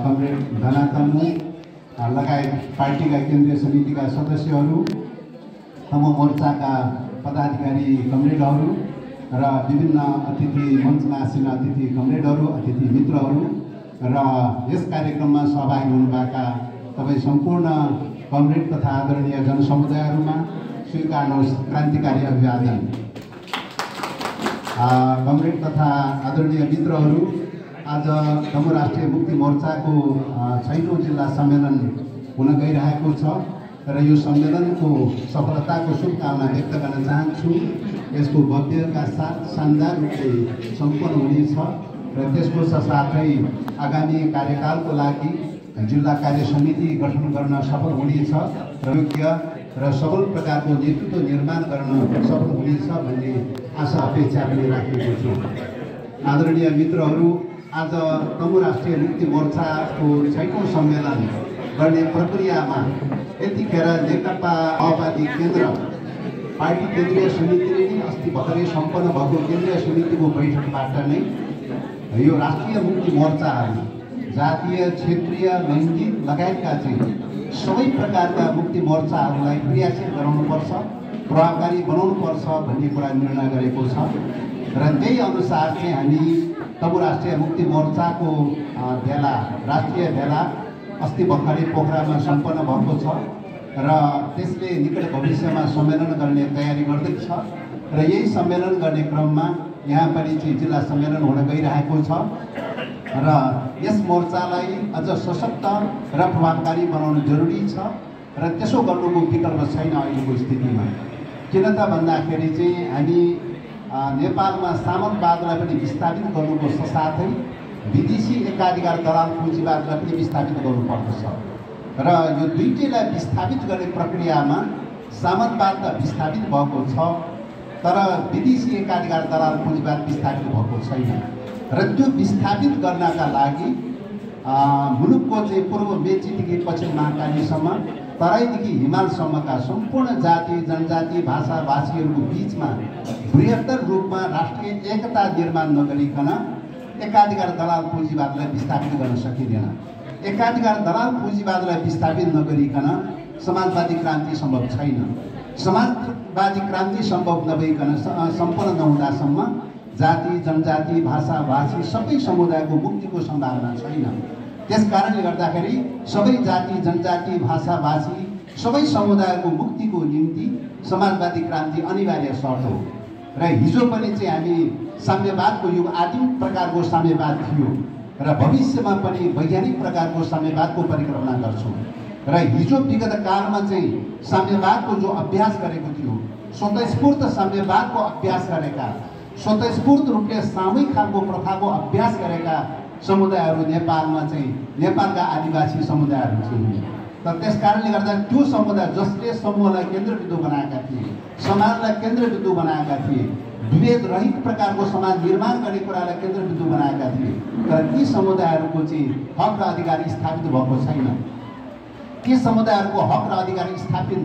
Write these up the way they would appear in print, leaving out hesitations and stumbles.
Comrade धना तन्मु लगायत पार्टीका केन्द्रीय समितिका सदस्यहरू, तमु मोर्चाका पदाधिकारी कमरेडहरू र विभिन्न अतिथि मञ्चमा आसीन अतिथि कमरेडहरू, अतिथि मित्रहरू र यस कार्यक्रममा सहभागी हुनुभएका तपाईँ सम्पूर्ण कमरेड तथा आदरणीय जनसमुदायहरूमा स्वीकार्नुहोस् क्रान्तिकारी अभिवादन। कमरेड तथा आदरणीय मित्रहरू, आज तमु राष्ट्रिय मुक्ति मोर्चाको 6औं जिल्ला सम्मेलन हुन गइरहेको छ र यो सम्मेलनको सफलताको शुभकामना व्यक्त गर्न चाहन्छु। यसको भव्यका साथ शानदार रूपले सम्पन्न हुनेछ र त्यसको साथै आगामी कार्यकालको लागि जिल्ला कार्य समिति गठन गर्न सफल हुनेछ र योग्य र सबल प्रकारको नेतृत्व निर्माण गर्न सफल हुनेछ भन्ने आशा अपेक्षा पनि राखेको छु। आदरणीय मित्रहरू, आज तमु राष्ट्रिय मुक्ति मोर्चाको 6औं सम्मेलन गर्ने प्रक्रियामा यतिखेर नेकपा माओवादी केन्द्र पार्टी केन्द्रीय समितिले नै अस्ति भर्खरै सम्पन्न भएको केन्द्रीय समितिको बैठकबाट नै यो राष्ट्रिय मुक्ति मोर्चाहरू जातीय, क्षेत्रीय, लैङ्गिक लगायतका चाहिँ सबै प्रकारका मुक्ति मोर्चाहरूलाई क्रियाशील गराउनुपर्छ, प्रभावकारी बनाउनुपर्छ भन्ने कुरा निर्णय गरेको छ र त्यही अनुसार चाहिँ हामी तमु राष्ट्रिय मुक्ति मोर्चाको राष्ट्रिय भेला अस्ति भर्खरै पोखरामा सम्पन्न भएको छ र त्यसले निकट भविष्यमा सम्मेलन गर्ने तयारी गर्दैछ र यही सम्मेलन गर्ने क्रममा यहाँ पनि चाहिँ जिल्ला सम्मेलन हुन गइरहेको छ र यस मोर्चालाई अझ सशक्त र प्रभावकारी बनाउनु जरुरी छ र त्यसो गर्नुको विकल्प छैन अहिलेको स्थितिमा। किन त भन्दाखेरि चाहिँ हामी नेपालमा सामन्तवादलाई पनि विस्थापित गर्नुको साथै विदेशी एकाधिकार दलाल पुँजीवादलाई पनि विस्थापित गर्नुपर्दछ र यो दुईटैलाई विस्थापित गर्ने प्रक्रियामा सामन्तवाद त विस्थापित भएको छ तर विदेशी एकाधिकार दलाल पुँजीवाद विस्थापित भएको छैन र त्यो विस्थापित गर्नका लागि मुलुकको चाहिँ पूर्व मेचीदेखि पश्चिम महाकालीसम्म तराईदेखि हिमालसम्मका सम्पूर्ण जाति, जनजाति, भाषा, भाषीहरूको बिचमा बृहत्तर रूपमा राष्ट्रिय एकता निर्माण नगरिकन एकाधिकार दलाल पुँजीवादलाई विस्थापित गर्न सकिँदैन। एकाधिकार दलाल पुँजीवादलाई विस्थापित नगरिकन समाजवादी क्रान्ति सम्भव छैन। समाजवादी क्रान्ति सम्भव नभइकन सम्पन्न नहुँदासम्म जाति, जनजाति, भाषा, भाषी सबै समुदायको मुक्तिको सम्भावना छैन। त्यस कारणले गर्दाखेरि सबै जाति, जनजाति, भाषा, भाषी सबै समुदायको मुक्तिको निम्ति समाजवादी क्रान्ति अनिवार्य शर्त हो र हिजो पनि चाहिँ हामी साम्यवादको युग आदिम प्रकारको साम्यवाद थियो र भविष्यमा पनि वैज्ञानिक प्रकारको साम्यवादको परिकल्पना गर्छौँ र हिजो विगत कालमा चाहिँ साम्यवादको जो अभ्यास गरेको थियो, स्वतस्फूर्त साम्यवादको अभ्यास गरेका, स्वतस्फूर्त रूपले सामूहिक खालको प्रथाको अभ्यास गरेका समुदायहरू नेपालमा चाहिँ नेपालका आदिवासी समुदायहरू थिए। तर त्यस कारणले गर्दा त्यो समुदाय जसले समूहलाई केन्द्रबिन्दु बनाएका थिए, समाजलाई केन्द्रबिन्दु बनाएका थिए, विभेद रहित प्रकारको समाज निर्माण गर्ने कुरालाई केन्द्रबिन्दु बनाएका थिए, तर ती समुदायहरूको चाहिँ हक र अधिकार स्थापित भएको छैन। ती समुदायहरूको हक र अधिकार स्थापित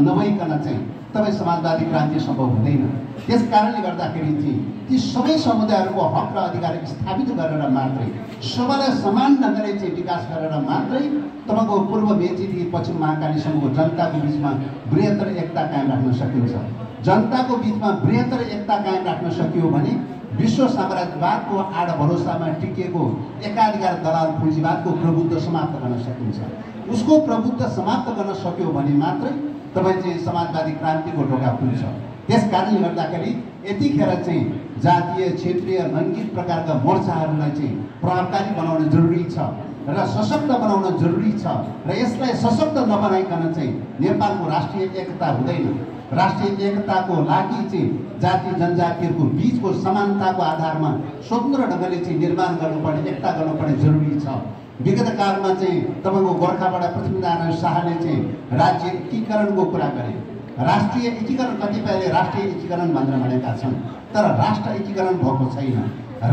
नभइकन चाहिँ तपाईँ समाजवादी क्रान्ति सम्भव हुँदैन। त्यस कारणले गर्दाखेरि चाहिँ ती सबै समुदायहरूको हक र अधिकार स्थापित गरेर मात्रै, सबैलाई समान ढङ्गले चाहिँ विकास गरेर मात्रै तपाईँको पूर्व मेचीदेखि पश्चिम महाकालीसम्मको जनताको बिचमा बृहत्तर एकता कायम राख्न सकिन्छ। जनताको बिचमा बृहत्तर एकता कायम राख्न सकियो भने विश्व साम्राज्यवादको आड भरोसामा टिकिएको एकाधिकार दलाल पुँजीवादको प्रभुत्व समाप्त गर्न सकिन्छ। उसको प्रभुत्व समाप्त गर्न सक्यो भने मात्रै तपाईँ चाहिँ समाजवादी क्रान्तिको ढोका खुल्छ। त्यस कारणले गर्दाखेरि यतिखेर चाहिँ जातीय, क्षेत्रीय, लैङ्गिक प्रकारका मोर्चाहरूलाई चाहिँ प्रभावकारी बनाउन जरुरी छ र सशक्त बनाउन जरुरी छ र यसलाई सशक्त नबनाइकन चाहिँ नेपालको राष्ट्रिय एकता हुँदैन। राष्ट्रिय एकताको लागि चाहिँ जाति जनजातिहरूको बिचको समानताको आधारमा स्वतन्त्र ढङ्गले चाहिँ निर्माण गर्नुपर्ने, एकता गर्नुपर्ने जरुरी छ। विगत कालमा चाहिँ तपाईँको गोर्खाबाट पृथ्वीनारायण शाहले चाहिँ राज्य एकीकरणको कुरा गरे। राष्ट्रिय एकीकरण कतिपयले राष्ट्रिय एकीकरण भनेर भनेका छन् तर राष्ट्र एकीकरण भएको छैन,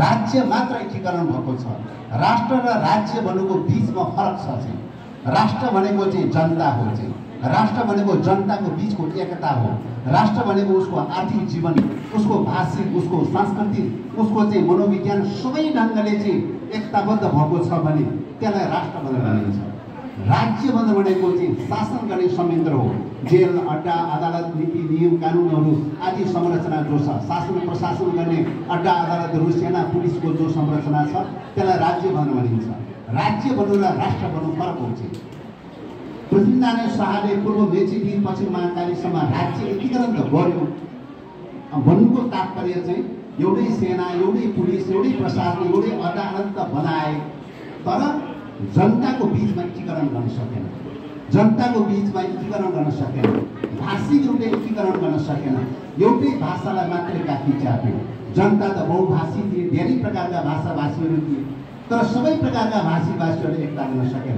राज्य मात्र एकीकरण भएको छ। राष्ट्र र राज्य भनेको बिचमा फरक छ। चाहिँ राष्ट्र भनेको चाहिँ जनता हो, चाहिँ राष्ट्र भनेको जनताको बिचको एकता हो। राष्ट्र भनेको उसको आर्थिक जीवन, उसको भाषिक, उसको सांस्कृतिक, उसको चाहिँ मनोविज्ञान सबै ढङ्गले चाहिँ एकताबद्ध भएको छ भने त्यसलाई राष्ट्र भनेर भनिन्छ। राज्य भनेको चाहिँ शासन गर्ने संयन्त्र हो। जेल, अड्डा, अदालत, नीति, नियम, कानुनहरू आदि संरचना जो छ, शासन प्रशासन गर्ने अड्डा, अदालतहरू, सेना, पुलिसको जो संरचना छ त्यसलाई राज्य भनेर भनिन्छ। राज्य बन्नु र राष्ट्र बन्नु फरक हुन्छ। पृथ्वीनारायण शाहले पूर्व मेचीदेखि पश्चिम महाकालीसम्म राज्य एकीकरण त गर्यो भन्नुको तात्पर्य चाहिँ एउटै सेना, एउटै पुलिस, एउटै प्रशासन, एउटै अदालत त बनाए, तर जनताको बिचमा एकीकरण गर्न सकेन। जनताको बिचमा एकीकरण गर्न सकेन, भाषिक रूपले एकीकरण गर्न सकेन। एउटै भाषालाई मात्रै काफी च्याप्यो। जनता त बहुभाषी थिए, धेरै प्रकारका भाषाभाषीहरू थिए, तर सबै प्रकारका भाषीभाषीहरूले एकता गर्न सकेन।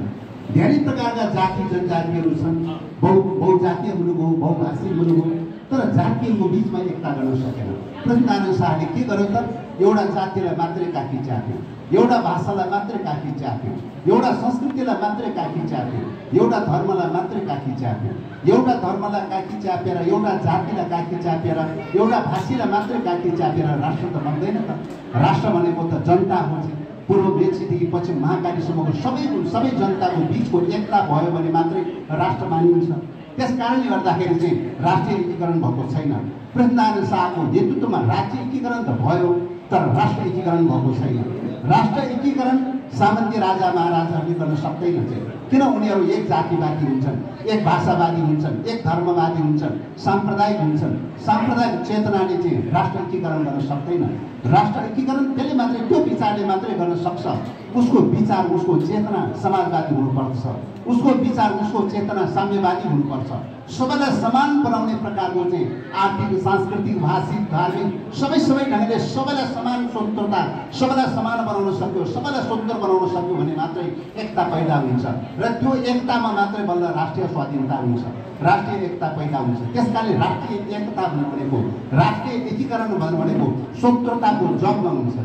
धेरै प्रकारका जाति जनजातिहरू छन्, बहुजातीय मुलुक हो, बहुभाषी मुलुक हो, तर जातिहरूको बिचमा एकता गर्न सकेन। पृथ्वीनारायण शाहले के गर्यो त? एउटा जातिलाई मात्रै काफी च्याप्यो, एउटा भाषालाई मात्रै काफी च्याप्यो, एउटा संस्कृतिलाई मात्रै काफी च्याप्यो, एउटा धर्मलाई मात्रै काफी च्याप्यो। एउटा धर्मलाई काफी च्यापेर, एउटा जातिलाई काफी च्यापेर, एउटा भाषीलाई मात्रै काफी च्यापेर राष्ट्र त बन्दैन त। राष्ट्र भनेको त जनता हो। पूर्व मेचीदेखि पश्चिम महाकालीसम्मको सबै जनताको बिचको एकता भयो भने मात्रै राष्ट्र मानिन्छ। त्यस कारणले गर्दाखेरि चाहिँ राष्ट्रिय एकीकरण भएको छैन। पृथ्वीनारायण शाहको नेतृत्वमा राज्य एकीकरण त भयो, तर राष्ट्र एकीकरण भएको छैन। राष्ट्र एकीकरण सामन्ती राजा महाराजाहरूले गर्न सक्दैन चाहिँ, किन? उनीहरू एक जातिवादी हुन्छन्, एक भाषावादी हुन्छन्, एक धर्मवादी हुन्छन्, साम्प्रदायिक हुन्छन्। साम्प्रदायिक चेतनाले चाहिँ राष्ट्र एकीकरण गर्न सक्दैन। राष्ट्र एकीकरण त्यसले मात्रै, त्यो विचारले मात्रै गर्न सक्छ। उसको विचार, उसको चेतना समाजवादी हुनुपर्छ, उसको विचार, उसको चेतना साम्यवादी हुनुपर्छ। सबैलाई समान बनाउने प्रकारको चाहिँ आर्थिक, सांस्कृतिक, भाषिक, धार्मिक सबै ढङ्गले सबैलाई समान स्वतन्त्रता, सबैलाई समान बनाउन सक्यो, सबैलाई स्वतन्त्र बनाउन सक्यो भने मात्रै एकता पैदा हुन्छ र त्यो एकतामा मात्रै बल्ल राष्ट्रिय स्वाधीनता हुन्छ, राष्ट्रिय एकता पैदा हुन्छ। त्यसकारणले राष्ट्रिय एकता भनेको, राष्ट्रिय एकीकरण भनेको स्वतन्त्रताको जगमा हुन्छ।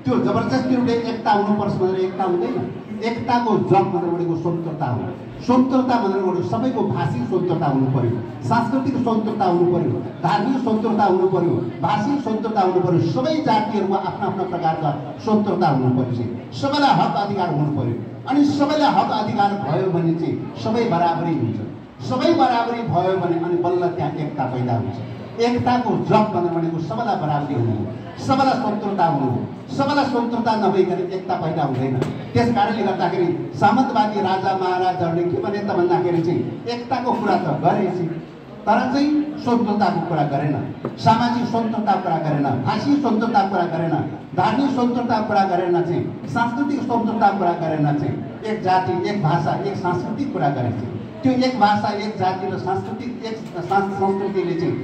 त्यो जबरजस्ती रूपले एकता हुनुपर्छ भनेर एकता हुँदैन। एकताको जग भनेको स्वतन्त्रता हो। स्वतन्त्रता भनेको सबैको भाषिक स्वतन्त्रता हुनु पर्यो, सांस्कृतिक स्वतन्त्रता हुनु पर्यो, धार्मिक स्वतन्त्रता हुनु पर्यो, भाषिक स्वतन्त्रता हुनु पर्यो। सबै जातिहरूको आफ्ना आफ्ना प्रकारका स्वतन्त्रता हुनु पर्यो, सबैलाई हक अधिकार हुनु पर्यो। अनि सबैलाई हक अधिकार भयो भने चाहिँ सबै बराबरी हुन्छ। सबै बराबरी भयो भने अनि बल्ल त्यहाँ एकता पैदा हुन्छ। एकताको जग भनेको सबैलाई बराबरी हुनु हो, सबैलाई स्वतन्त्रता हुनु हो। सबैलाई स्वतन्त्रता नभइकन एकता पैदा हुँदैन। त्यस कारणले गर्दाखेरि सामन्तवादी राजा महाराजाहरूले के भने त भन्दाखेरि चाहिँ एकताको कुरा त गरेछ, तर चाहिँ स्वतन्त्रताको कुरा गरेन, सामाजिक स्वतन्त्रताको कुरा गरेन, भाषिक स्वतन्त्रताको कुरा गरेन, धार्मिक स्वतन्त्रताको कुरा गरेन, चाहिँ सांस्कृतिक स्वतन्त्रताको कुरा गरेन। चाहिँ एक जाति, एक भाषा, एक सांस्कृतिक कुरा गरेछ। त्यो एक भाषा, एक जाति र सांस्कृतिक एक संस्कृतिले चाहिँ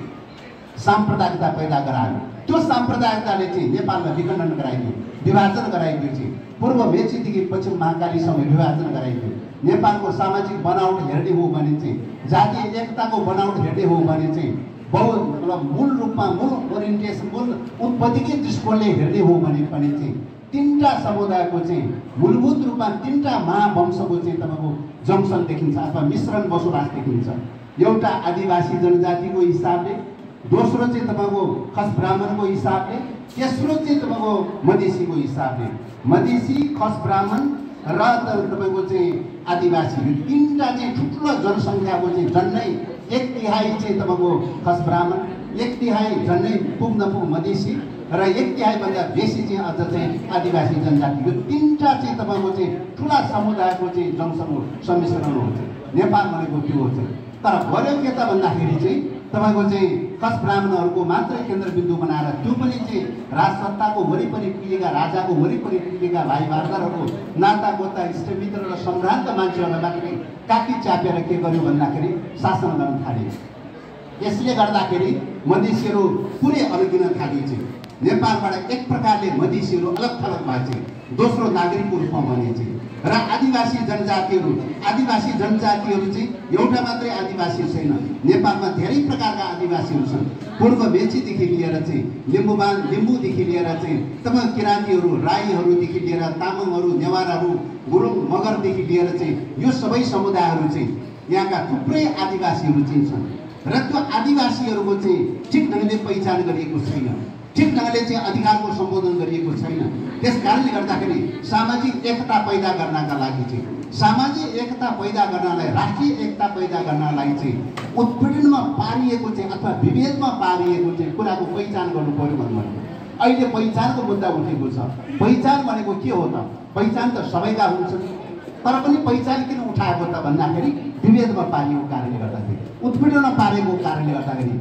साम्प्रदायिकता पैदा गरायो। त्यो साम्प्रदायिकताले चाहिँ नेपालमा विखण्डन गराइदियो, विभाजन गराइदियो। चाहिँ पूर्व मेचीदेखि पश्चिम महाकालीसम्म विभाजन गराइदियो। नेपालको सामाजिक बनावट हेर्ने हो भने चाहिँ, जातीय एकताको बनावट हेर्ने हो भने चाहिँ मतलब मूल रूपमा, मूल ओरिएन्टेसन, मूल उत्पत्तिकै दृष्टिकोणले हेर्ने हो भने पनि चाहिँ तीनटा समुदायको चाहिँ मूलभूत रूपमा तीनटा महावंशको चाहिँ तपाईँको जङ्सन देखिन्छ अथवा मिश्रण बसोबास देखिन्छ। एउटा आदिवासी जनजातिको हिसाबले, दोस्रो चाहिँ तपाईँको खस ब्राह्मणको हिसाबले, तेस्रो चाहिँ तपाईँको मधेसीको हिसाबले। मधेसी, खस ब्राह्मण र तपाईँको चाहिँ आदिवासी, यो तीनटा चाहिँ ठुलो जनसङ्ख्याको चाहिँ झन्डै 1/3 चाहिँ तपाईँको खस ब्राह्मण, 1/3 झन्डै पुग मधेसी र 1/3भन्दा बेसी चाहिँ अझ चाहिँ आदिवासी जनजाति। यो तीनटा चाहिँ तपाईँको चाहिँ ठुला समुदायको चाहिँ जङ्सन हो, सम्मिश्रण हो। नेपाल भनेको त्यो हो। तर गऱ्यो के त भन्दाखेरि चाहिँ तपाईँको चाहिँ खस ब्राह्मणहरूको मात्रै केन्द्रबिन्दु बनाएर, त्यो पनि चाहिँ राजसत्ताको वरिपरि पिलेका, राजाको वरिपरि पिलेका भाइ बार्दारहरू, नाता गोता, इष्टमित्र र सम्भ्रान्त मान्छेहरूलाई मात्रै काकी च्यापेर के गर्यो भन्दाखेरि शासन गर्न थाले। यसले गर्दाखेरि मधेसीहरू पुरै अलगिन थाले। चाहिँ नेपालबाट एक प्रकारले मधेसीहरू अलग थलग भए चाहिँ दोस्रो नागरिकको रूपमा बने। चाहिँ र आदिवासी जनजातिहरू चाहिँ एउटा मात्रै आदिवासी छैन, नेपालमा धेरै प्रकारका आदिवासीहरू छन्। पूर्व मेचीदेखि लिएर चाहिँ लिम्बूदेखि लिएर चाहिँ तपाईँ किराँतीहरू, राईहरूदेखि लिएर तामाङहरू, नेवारहरू, गुरुङ, मगरदेखि लिएर चाहिँ यो सबै समुदायहरू चाहिँ यहाँका थुप्रै आदिवासीहरू चाहिँ छन्। र त्यो आदिवासीहरूको चाहिँ ठिक ढङ्गले पहिचान गरिएको छैन। ठिक ढङ्गले चाहिँ अधिकारको सम्बोधन गरिएको छैन। त्यस कारणले गर्दाखेरि सामाजिक एकता पैदा गर्नका लागि चाहिँ सामाजिक एकता पैदा गर्नलाई राष्ट्रिय एकता पैदा गर्नलाई चाहिँ उत्पीडनमा पारिएको चाहिँ अथवा विभेदमा पारिएको चाहिँ कुराको पहिचान गर्नु पर्यो भन्नु। अहिले पहिचानको मुद्दा उठेको छ। पहिचान भनेको के हो त? पहिचान त सबैका हुन्छन्, तर पनि पहिचान किन उठाएको त भन्दाखेरि विभेदमा पारिएको कारणले गर्दाखेरि, उत्पीडनमा पारेको कारणले गर्दाखेरि